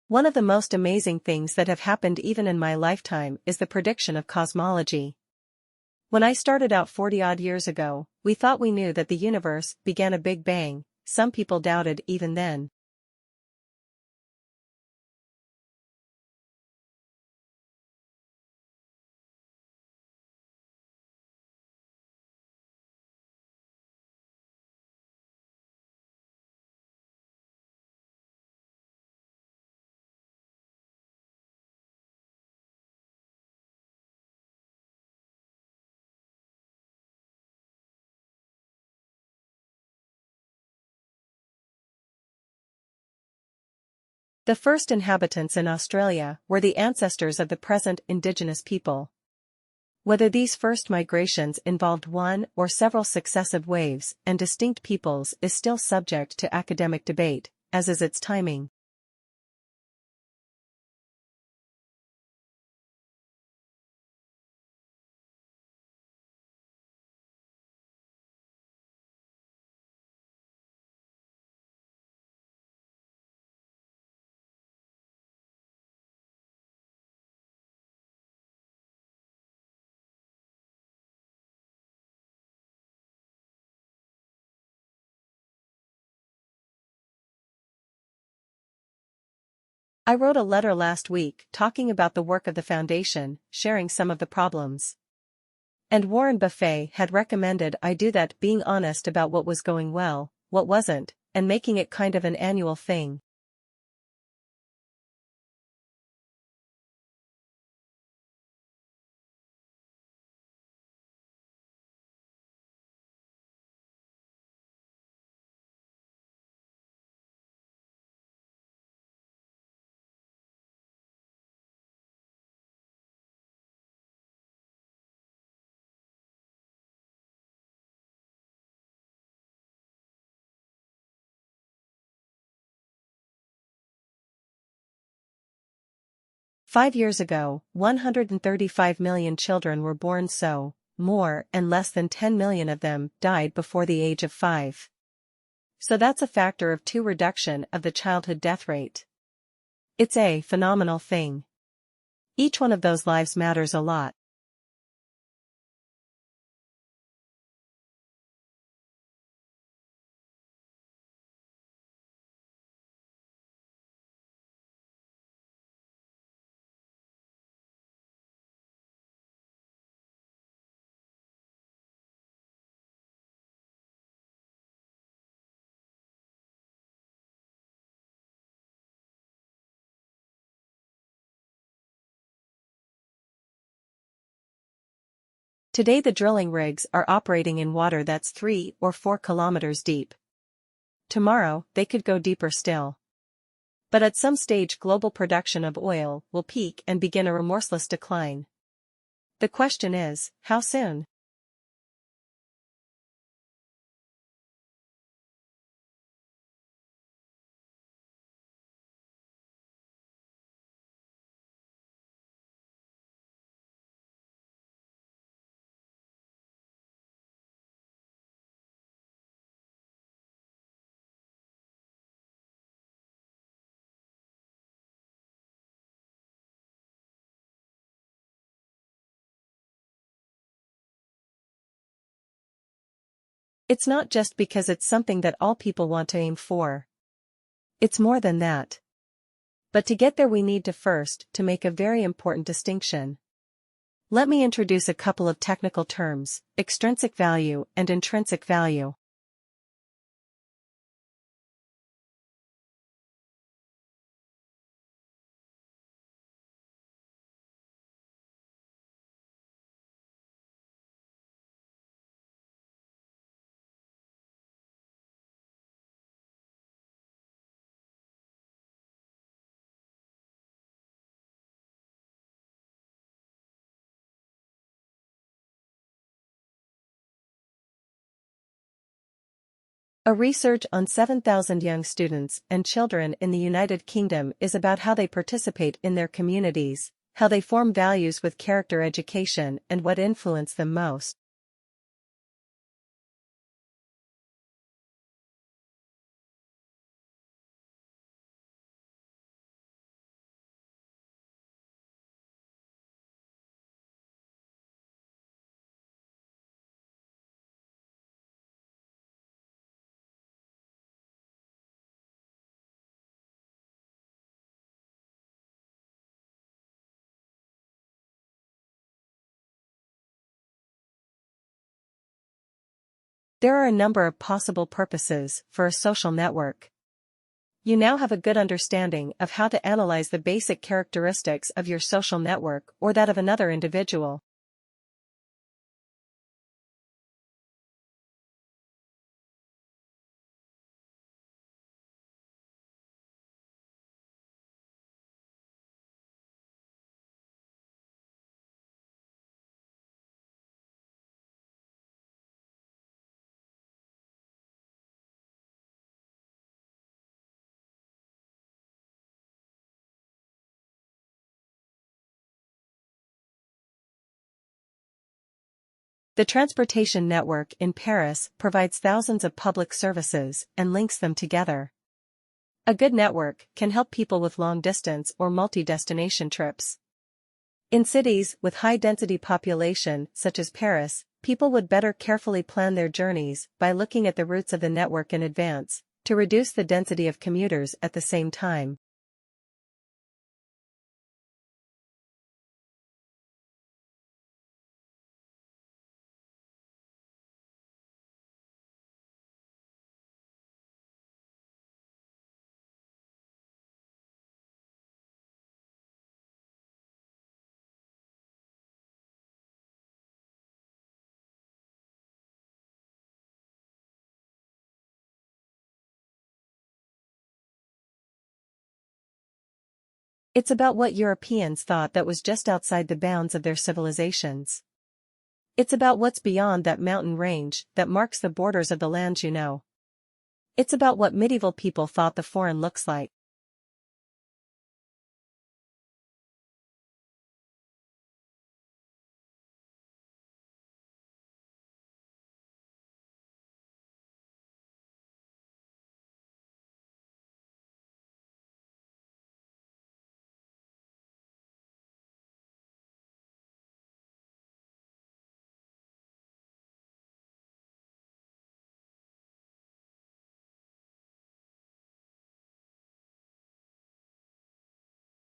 One of the most amazing things that have happened even in my lifetime is the prediction of cosmology. When I started out 40-odd years ago, we thought we knew that the universe began a Big Bang. Some people doubted even then. The first inhabitants in Australia were the ancestors of the present indigenous people. Whether these first migrations involved one or several successive waves and distinct peoples is still subject to academic debate, as is its timing. I wrote a letter last week talking about the work of the Foundation, sharing some of the problems. And Warren Buffett had recommended I do that, being honest about what was going well, what wasn't, and making it kind of an annual thing. Five years ago, 135 million children were born, so more and less than 10 million of them died before the age of 5. So that's a factor of 2 reduction of the childhood death rate. It's a phenomenal thing. Each one of those lives matters a lot. Today the drilling rigs are operating in water that's 3 or 4 kilometers deep. Tomorrow, they could go deeper still. But at some stage global production of oil will peak and begin a remorseless decline. The question is, how soon? It's not just because it's something that all people want to aim for. It's more than that. But to get there we need to make a very important distinction. Let me introduce a couple of technical terms: extrinsic value and intrinsic value. A research on 7,000 young students and children in the United Kingdom is about how they participate in their communities, how they form values with character education, and what influenced them most. There are a number of possible purposes for a social network. You now have a good understanding of how to analyze the basic characteristics of your social network or that of another individual. The transportation network in Paris provides thousands of public services and links them together. A good network can help people with long-distance or multi-destination trips. In cities with high-density population such as Paris, people would better carefully plan their journeys by looking at the routes of the network in advance, to reduce the density of commuters at the same time. It's about what Europeans thought that was just outside the bounds of their civilizations. It's about what's beyond that mountain range that marks the borders of the lands you know. It's about what medieval people thought the foreign looks like.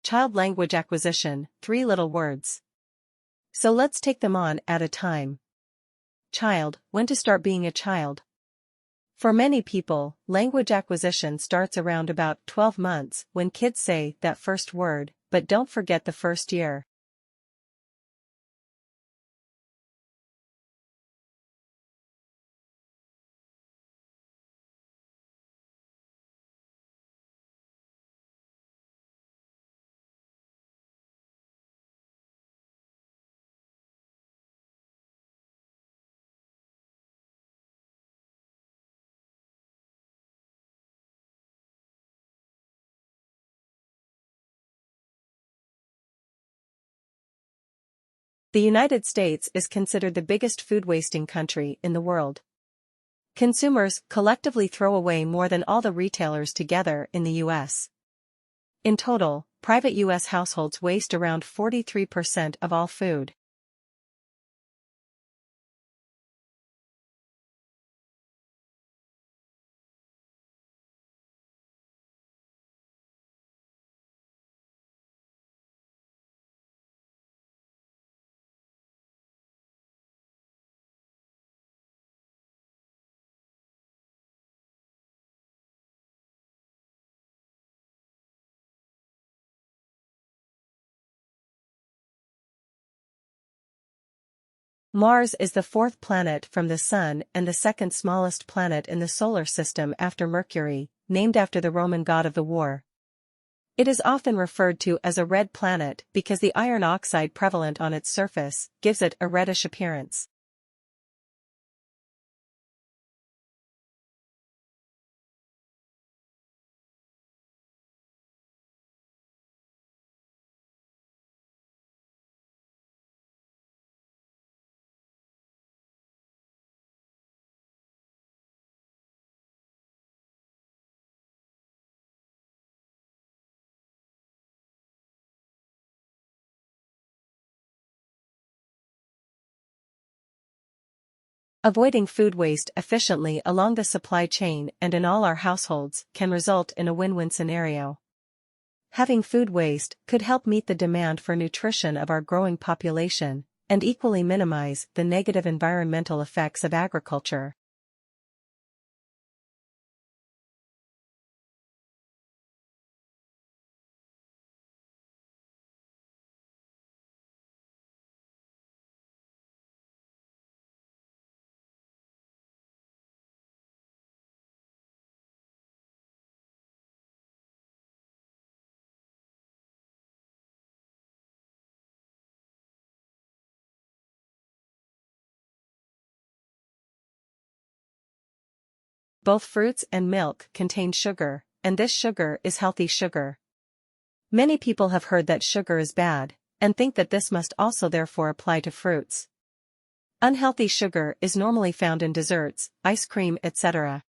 Child language acquisition, 3 little words. So let's take them on at a time. Child, when to start being a child. For many people, language acquisition starts around about 12 months when kids say that first word, but don't forget the first year. The United States is considered the biggest food wasting country in the world. Consumers collectively throw away more than all the retailers together in the U.S. In total, private U.S. households waste around 43% of all food. Mars is the fourth planet from the Sun and the second smallest planet in the solar system after Mercury, named after the Roman god of the war. It is often referred to as a red planet because the iron oxide prevalent on its surface gives it a reddish appearance. Avoiding food waste efficiently along the supply chain and in all our households can result in a win-win scenario. Having food waste could help meet the demand for nutrition of our growing population, and equally minimize the negative environmental effects of agriculture. Both fruits and milk contain sugar, and this sugar is healthy sugar. Many people have heard that sugar is bad, and think that this must also therefore apply to fruits. Unhealthy sugar is normally found in desserts, ice cream, etc.